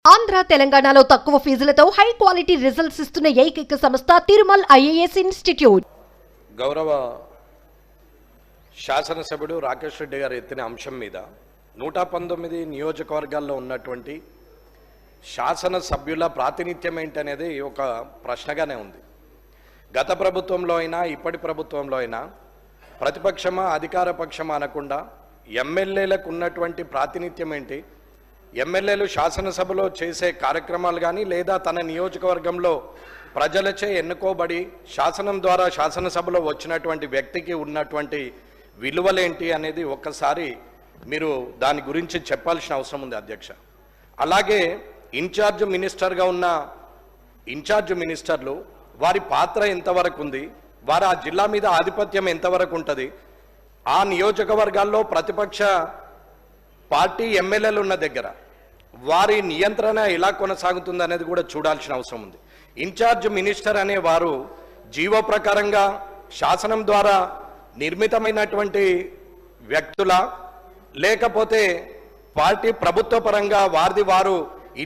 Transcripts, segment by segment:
ఆంధ్ర తెలంగాణలో తక్కువ ఫీజులతో high quality results ఇస్తున్న ఏకైక సంస్థ తిరుమల్ ఐఏఎస్ ఇన్స్టిట్యూట్. గౌరవ శాసనసభ్యుడు రాకేష్ రెడ్డి గారు ఎత్తిన అంశం మీద 119 నియోజకవర్గాల్లో ఉన్నటువంటి శాసనసభ్యుల ప్రాతినిధ్యం ఏంటనేది ఒక ప్రశ్నగానే ఉంది. గత ప్రభుత్వంలో అయినా ఇప్పటి ప్రభుత్వంలో అయినా ప్రతిపక్షమా అధికార పక్షమా అనకుండా ఎమ్మెల్యేలకు ఉన్నటువంటి ప్రాతినిధ్యం ఏంటి, ఎమ్మెల్యేలు శాసనసభలో చేసే కార్యక్రమాలు కానీ లేదా తన నియోజకవర్గంలో ప్రజలచే ఎన్నుకోబడి శాసనం ద్వారా శాసనసభలో వచ్చినటువంటి వ్యక్తికి ఉన్నటువంటి విలువలేంటి అనేది ఒక్కసారి మీరు దాని గురించి చెప్పాల్సిన అవసరం ఉంది అధ్యక్ష. అలాగే ఇన్ఛార్జ్ మినిస్టర్గా ఉన్న ఇన్ఛార్జ్ మినిస్టర్లు వారి పాత్ర ఎంతవరకు ఉంది, వారు ఆ జిల్లా మీద ఆధిపత్యం ఎంతవరకు ఉంటుంది, ఆ నియోజకవర్గాల్లో ప్రతిపక్ష పార్టీ ఎమ్మెల్యేలు ఉన్న దగ్గర వారి నియంత్రణ ఎలా కొనసాగుతుంది అనేది కూడా చూడాల్సిన అవసరం ఉంది. ఇన్ఛార్జ్ మినిస్టర్ అనే వారు జీవో ప్రకారంగా శాసనం ద్వారా నిర్మితమైనటువంటి వ్యక్తుల లేకపోతే పార్టీ ప్రభుత్వ పరంగా వారు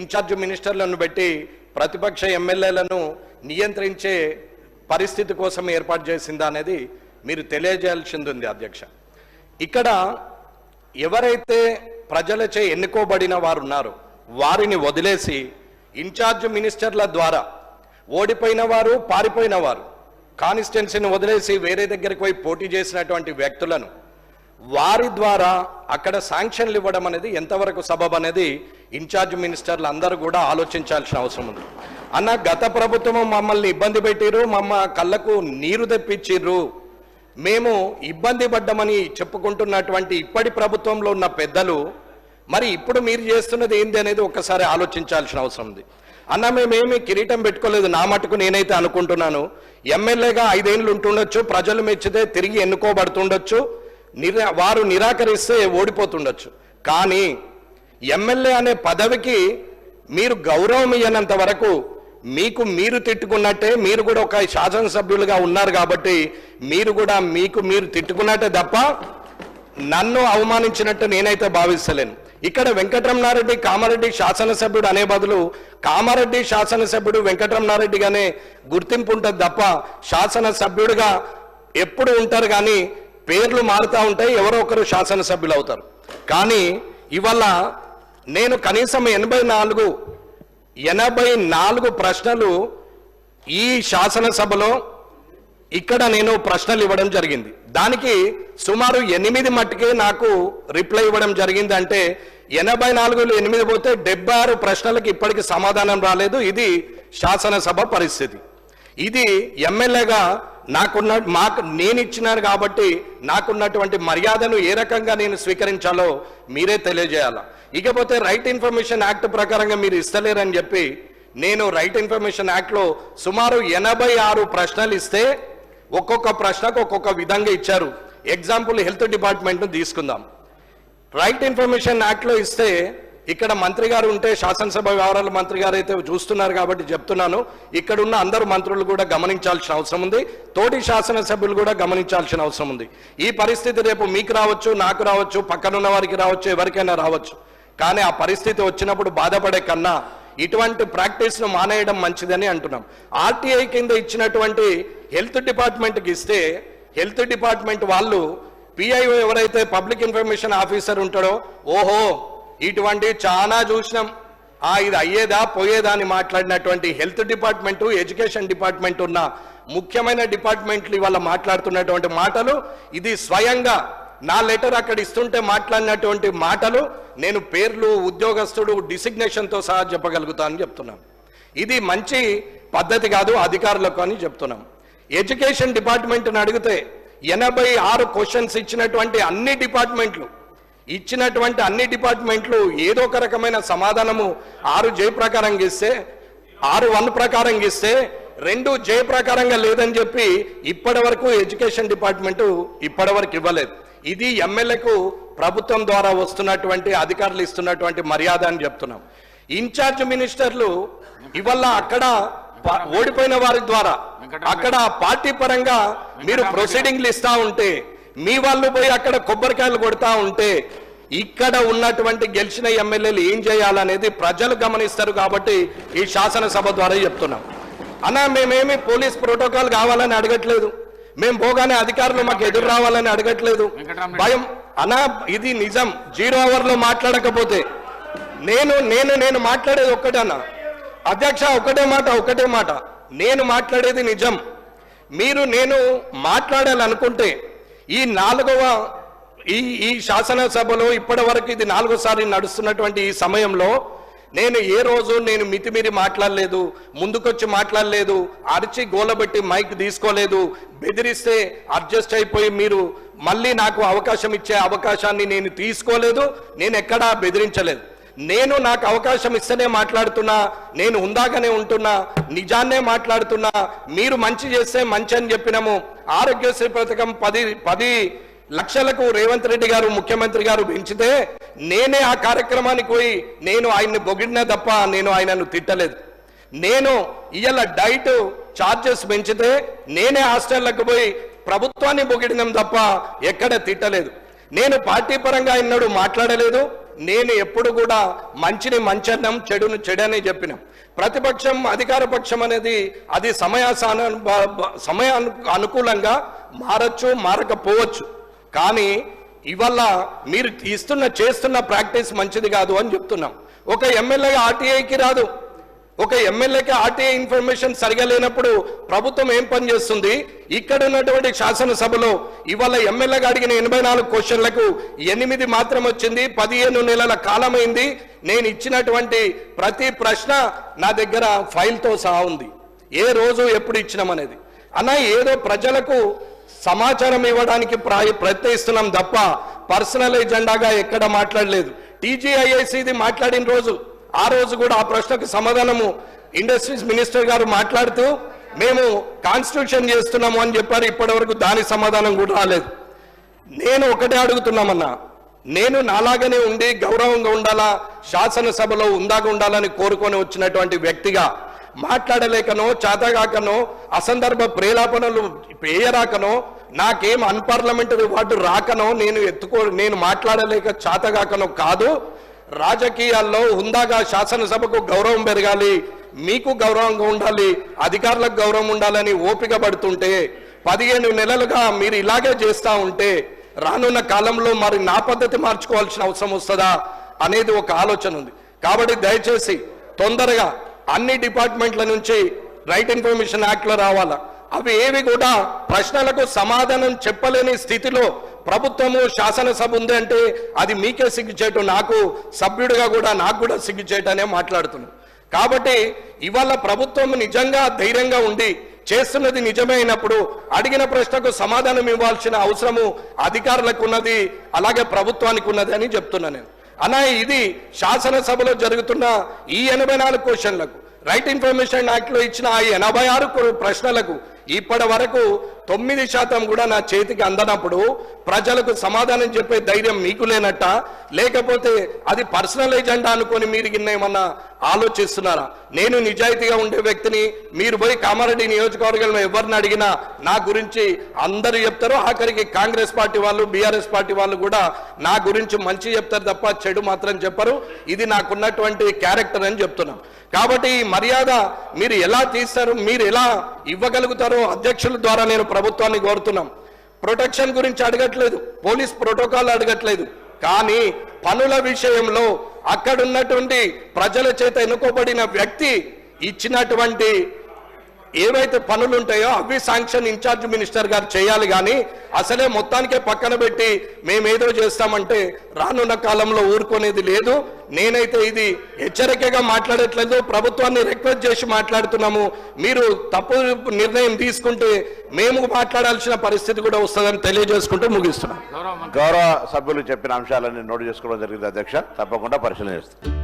ఇన్ఛార్జ్ మినిస్టర్లను పెట్టి ప్రతిపక్ష ఎమ్మెల్యేలను నియంత్రించే పరిస్థితి కోసం ఏర్పాటు చేసిందా అనేది మీరు తెలియజేయాల్సింది ఉంది అధ్యక్ష. ఇక్కడ ఎవరైతే ప్రజలచే ఎన్నుకోబడిన వారు ఉన్నారో వారిని వదిలేసి ఇన్ఛార్జ్ మినిస్టర్ల ద్వారా ఓడిపోయిన వారు పారిపోయిన వారు కాన్స్టిట్యున్సీని వదిలేసి వేరే దగ్గరికి పోయి పోటీ చేసినటువంటి వ్యక్తులను వారి ద్వారా అక్కడ శాంక్షన్లు ఇవ్వడం అనేది ఎంతవరకు సబబ్ అనేది ఇన్ఛార్జ్ మినిస్టర్లు అందరూ కూడా ఆలోచించాల్సిన అవసరం ఉంది. అన్న గత ప్రభుత్వం మమ్మల్ని ఇబ్బంది పెట్టిరు, కళ్ళకు నీరు తెప్పించిర్రు, మేము ఇబ్బంది పడ్డామని చెప్పుకుంటున్నటువంటి ఇప్పటి ప్రభుత్వంలో ఉన్న పెద్దలు మరి ఇప్పుడు మీరు చేస్తున్నది ఏంది అనేది ఒక్కసారి ఆలోచించాల్సిన అవసరం ఉంది. అన్న మేమేమి కిరీటం పెట్టుకోలేదు, నా మటుకు నేనైతే అనుకుంటున్నాను ఎమ్మెల్యేగా 5 ఏళ్ళు ఉంటుండొచ్చు, ప్రజలు మెచ్చితే తిరిగి ఎన్నుకోబడుతుండొచ్చు, వారు నిరాకరిస్తే ఓడిపోతుండొచ్చు. కానీ ఎమ్మెల్యే అనే పదవికి మీరు గౌరవం ఇయ్యనంత వరకు మీకు మీరు తిట్టుకున్నట్టే, మీరు కూడా ఒక శాసనసభ్యులుగా ఉన్నారు కాబట్టి మీరు కూడా మీరు తిట్టుకున్నట్టే తప్ప నన్ను అవమానించినట్టు నేనైతే భావిస్తలేను. ఇక్కడ వెంకటరమణారెడ్డి కామారెడ్డి శాసనసభ్యుడు అనే బదులు కామారెడ్డి శాసనసభ్యుడు వెంకటరమణారెడ్డిగానే గుర్తింపు ఉంటుంది తప్ప శాసనసభ్యుడిగా ఎప్పుడు ఉంటారు కానీ పేర్లు మారుతూ ఉంటాయి, ఎవరో ఒకరు శాసనసభ్యులు అవుతారు. కానీ ఇవాళ నేను కనీసం 84 ప్రశ్నలు ఈ శాసనసభలో ఇక్కడ నేను ప్రశ్నలు ఇవ్వడం జరిగింది. దానికి సుమారు 8 మట్టుకే నాకు రిప్లై ఇవ్వడం జరిగింది. అంటే 84లో 8 పోతే 76 ప్రశ్నలకు ఇప్పటికి సమాధానం రాలేదు. ఇది శాసనసభ పరిస్థితి. ఇది ఎమ్మెల్యేగా నేను ఇచ్చినారు కాబట్టి నాకున్నటువంటి మర్యాదను ఏ రకంగా నేను స్వీకరించాలో మీరే తెలియజేయాల. ఇకపోతే రైట్ ఇన్ఫర్మేషన్ యాక్ట్ ప్రకారంగా మీరు ఇస్తలేరని చెప్పి నేను రైట్ ఇన్ఫర్మేషన్ యాక్ట్లో సుమారు 86 ప్రశ్నలు ఇస్తే ఒక్కొక్క ప్రశ్నకు ఒక్కొక్క విధంగా ఇచ్చారు. ఎగ్జాంపుల్ హెల్త్ డిపార్ట్మెంట్ను తీసుకుందాం. రైట్ ఇన్ఫర్మేషన్ యాక్ట్లో ఇస్తే ఇక్కడ మంత్రి గారు ఉంటే శాసనసభ వ్యవహారాల మంత్రి గారు అయితే చూస్తున్నారు కాబట్టి చెప్తున్నాను, ఇక్కడ ఉన్న అందరు మంత్రులు కూడా గమనించాల్సిన అవసరం ఉంది, తోటి శాసనసభ్యులు కూడా గమనించాల్సిన అవసరం ఉంది. ఈ పరిస్థితి రేపు మీకు రావచ్చు, నాకు రావచ్చు, పక్కనున్న వారికి రావచ్చు, ఎవరికైనా రావచ్చు. కానీ ఆ పరిస్థితి వచ్చినప్పుడు బాధపడే కన్నా ఇటువంటి ప్రాక్టీస్ను మానేయడం మంచిదని అంటున్నాం. ఆర్టీఐ కింద ఇచ్చినటువంటి హెల్త్ డిపార్ట్మెంట్కి ఇస్తే హెల్త్ డిపార్ట్మెంట్ వాళ్ళు పిఐఓ ఎవరైతే పబ్లిక్ ఇన్ఫర్మేషన్ ఆఫీసర్ ఉంటాడో ఓహో ఇటువంటి చాలా చూసినాం, ఇది అయ్యేదా పోయేదా అని మాట్లాడినటువంటి హెల్త్ డిపార్ట్మెంటు ఎడ్యుకేషన్ డిపార్ట్మెంట్ ఉన్న ముఖ్యమైన డిపార్ట్మెంట్లు ఇవాళ మాట్లాడుతున్నటువంటి మాటలు, ఇది స్వయంగా నా లెటర్ అక్కడ ఇస్తుంటే మాట్లాడినటువంటి మాటలు నేను పేర్లు ఉద్యోగస్తుడు డిసిగ్నేషన్తో సహా చెప్పగలుగుతానని చెప్తున్నాం. ఇది మంచి పద్ధతి కాదు అధికారులకు అని చెప్తున్నాం. ఎడ్యుకేషన్ డిపార్ట్మెంట్ని అడిగితే 86 క్వశ్చన్స్ ఇచ్చినటువంటి అన్ని డిపార్ట్మెంట్లు ఏదో ఒక రకమైన సమాధానము 6 జే ప్రకారంగా ఇస్తే 6(1) ప్రకారంగా ఇస్తే 2 జే ప్రకారంగా లేదని చెప్పి ఇప్పటి వరకు ఎడ్యుకేషన్ డిపార్ట్మెంటు ఇప్పటివరకు ఇవ్వలేదు. ఇది ఎమ్మెల్యేకు ప్రభుత్వం ద్వారా వస్తున్నటువంటి అధికారులు ఇస్తున్నటువంటి మర్యాద అని చెప్తున్నాం. ఇన్ఛార్జ్ మినిస్టర్లు ఇవల్ల అక్కడ ఓడిపోయిన వారి ద్వారా అక్కడ పార్టీ పరంగా మీరు ప్రొసీడింగ్లు ఇస్తా ఉంటే మీ వాళ్ళు పోయి అక్కడ కొబ్బరికాయలు కొడతా ఉంటే ఇక్కడ ఉన్నటువంటి గెలిచిన ఎమ్మెల్యేలు ఏం చేయాలనేది ప్రజలు గమనిస్తారు. కాబట్టి ఈ శాసనసభ ద్వారా చెప్తున్నాం. అన్నా మేమేమి పోలీస్ ప్రోటోకాల్ కావాలని అడగట్లేదు, మేము పోగానే అధికారులు మాకు ఎదురు రావాలని అడగట్లేదు. భయం అన్నా, ఇది నిజం. 0 అవర్లో మాట్లాడకపోతే నేను మాట్లాడేది ఒక్కటన్నా అధ్యక్ష, ఒకటే మాట నేను మాట్లాడేది నిజం. నేను మాట్లాడాలనుకుంటే ఈ శాసనసభలో ఇప్పటి వరకు ఇది 4సారి నడుస్తున్నటువంటి ఈ సమయంలో నేను ఏ రోజు మితిమీరి మాట్లాడలేదు, ముందుకొచ్చి మాట్లాడలేదు, అరిచి గోలబెట్టి మైక్ తీసుకోలేదు, బెదిరిస్తే అడ్జస్ట్ అయిపోయి మీరు మళ్ళీ నాకు అవకాశం ఇచ్చే అవకాశాన్ని నేను తీసుకోలేదు, నేను ఎక్కడా బెదిరించలేదు. నాకు అవకాశం ఇస్తేనే మాట్లాడుతున్నా, నేను ఉందాగానే ఉంటున్నా, నిజాన్నే మాట్లాడుతున్నా. మీరు మంచి చేస్తే మంచి అని చెప్పినాము. ఆరోగ్యశ్రీ పథకం 10 లక్షలకు రేవంత్ రెడ్డి గారు ముఖ్యమంత్రి గారు పెంచితే నేనే ఆ కార్యక్రమానికి పోయి ఆయన్ని పొగిడినా తప్ప నేను ఆయనను తిట్టలేదు. ఇవాళ డైట్ ఛార్జెస్ పెంచితే నేనే హాస్టళ్లకు పోయి ప్రభుత్వాన్ని పొగిడినాం తప్ప ఎక్కడ తిట్టలేదు. పార్టీ పరంగా ఎన్నడూ మాట్లాడలేదు. ఎప్పుడు కూడా మంచిని మంచన్నం, చెడును చెడని చెప్పినాం. ప్రతిపక్షం అధికార పక్షం అనేది అది సమయ అనుకూలంగా మారచ్చు, మారకపోవచ్చు. కానీ ఇవాళ మీరు చేస్తున్న ప్రాక్టీస్ మంచిది కాదు అని చెప్తున్నాం. ఒక ఎమ్మెల్యేగా ఆర్టీఐకి రాదు, ఒక ఎమ్మెల్యేకి ఆర్టీఐ ఇన్ఫర్మేషన్ సరిగా లేనప్పుడు ప్రభుత్వం ఏం పని చేస్తుంది? ఇక్కడ ఉన్నటువంటి శాసనసభలో ఇవాళ ఎమ్మెల్యేగా అడిగిన 84 క్వశ్చన్లకు 8 మాత్రం వచ్చింది. 15 నెలల కాలమైంది. నేను ఇచ్చినటువంటి ప్రతి ప్రశ్న నా దగ్గర ఫైల్తో సహా ఉంది, ఏ రోజు ఎప్పుడు ఇచ్చినామనేది. ఏదో ప్రజలకు సమాచారం ఇవ్వడానికి ప్రయత్నిస్తున్నాం తప్ప పర్సనల్ ఎజెండాగా ఎక్కడ మాట్లాడలేదు. టీజీఐఐసిది మాట్లాడిన రోజు, ఆ రోజు కూడా ఆ ప్రశ్నకు సమాధానము ఇండస్ట్రీస్ మినిస్టర్ గారు మాట్లాడుతూ మేము కాన్స్టిట్యూషన్ చేస్తున్నాము అని చెప్పారు. ఇప్పటి వరకు దాని సమాధానం కూడా రాలేదు. ఒకటే అడుగుతున్నామన్నా, నాలాగనే ఉండి గౌరవంగా ఉండాలా, శాసనసభలో ఉందాగా ఉండాలని కోరుకొని వచ్చినటువంటి వ్యక్తిగా మాట్లాడలేకనో, చేతగాకనో, అసందర్భ ప్రేలాపనలు వేయరాకనో, నాకేం అన్పార్లమెంటరీ వార్డు రాకనో, నేను మాట్లాడలేక చేతగాకనో కాదు. రాజకీయాల్లో హుందాగా శాసనసభకు గౌరవం పెరగాలి, మీకు గౌరవంగా ఉండాలి, అధికారులకు గౌరవం ఉండాలని ఓపిక పడుతుంటే 15 నెలలుగా మీరు ఇలాగే చేస్తూ ఉంటే రానున్న కాలంలో మరి నా పద్ధతి మార్చుకోవాల్సిన అవసరం వస్తుందా అనేది ఒక ఆలోచన ఉంది. కాబట్టి దయచేసి తొందరగా అన్ని డిపార్ట్మెంట్ల నుంచి రైట్ ఇన్ఫర్మేషన్ యాక్ట్లో రావాలా. అవి ఏవి కూడా ప్రశ్నలకు సమాధానం చెప్పలేని స్థితిలో ప్రభుత్వము శాసనసభ ఉంది అంటే అది మీకే సిగ్గుచేటు, నాకు సభ్యుడిగా కూడా నాకు కూడా సిగ్గుచేటనే మాట్లాడుతున్నాం. కాబట్టి ఇవాళ ప్రభుత్వం నిజంగా ధైర్యంగా ఉండి చేస్తున్నది నిజమే అయినప్పుడు అడిగిన ప్రశ్నకు సమాధానం ఇవ్వాల్సిన అవసరము అధికారులకు ఉన్నది, అలాగే ప్రభుత్వానికి ఉన్నది అని చెప్తున్నా నేను. ఇది శాసనసభలో జరుగుతున్న ఈ 84 క్వశ్చన్లకు రైట్ ఇన్ఫర్మేషన్ యాక్ట్లో ఇచ్చిన ఆ 86 ప్రశ్నలకు ఇప్పటి వరకు 9% కూడా నా చేతికి అందనప్పుడు ప్రజలకు సమాధానం చెప్పే ధైర్యం మీకు లేనట్ట, లేకపోతే అది పర్సనల్ ఎజెండా అనుకొని మీరు ఏమన్నా ఆలోచిస్తున్నారా? నేను నిజాయితీగా ఉండే వ్యక్తిని. మీరు పోయి కామారెడ్డి నియోజకవర్గంలో ఎవరిని అడిగినా నా గురించి అందరూ చెప్తారు. ఆఖరికి కాంగ్రెస్ పార్టీ వాళ్ళు, బీఆర్ఎస్ పార్టీ వాళ్ళు కూడా నా గురించి మంచి చెప్తారు తప్ప చెడు మాత్రం చెప్పరు. ఇది నాకున్నటువంటి క్యారెక్టర్ అని చెప్తున్నాం. కాబట్టి ఈ మర్యాద మీరు ఎలా తీస్తారు, మీరు ఎలా ఇవ్వగలుగుతారో అధ్యక్షుల ద్వారా నేను ప్రభుత్వాన్ని కోరుతున్నాం. ప్రొటెక్షన్ గురించి అడగట్లేదు, పోలీస్ ప్రోటోకాల్ అడగట్లేదు, కానీ పనుల విషయంలో అక్కడున్నటువంటి ప్రజల చేత ఎన్నుకోబడిన వ్యక్తి ఇచ్చినటువంటి ఏవైతే పనులు ఉంటాయో అవి శాంక్షన్ ఇన్ఛార్జ్ మినిస్టర్ గారు చేయాలి. కానీ అసలే మొత్తానికే పక్కన పెట్టి మేమేదో చేస్తామంటే రానున్న కాలంలో ఊరుకునేది లేదు. నేనైతే ఇది హెచ్చరికగా మాట్లాడట్లేదు, ప్రభుత్వాన్ని రిక్వెస్ట్ చేసి మాట్లాడుతున్నాము. మీరు తప్పు నిర్ణయం తీసుకుంటే మేము మాట్లాడాల్సిన పరిస్థితి కూడా వస్తుందని తెలియజేసుకుంటూ ముగిస్తున్నాం. గౌరవ సభ్యులు చెప్పిన అంశాలన్నీ నోటు చేసుకోవడం జరిగింది అధ్యక్ష, తప్పకుండా పరిశీలన చేస్తాం.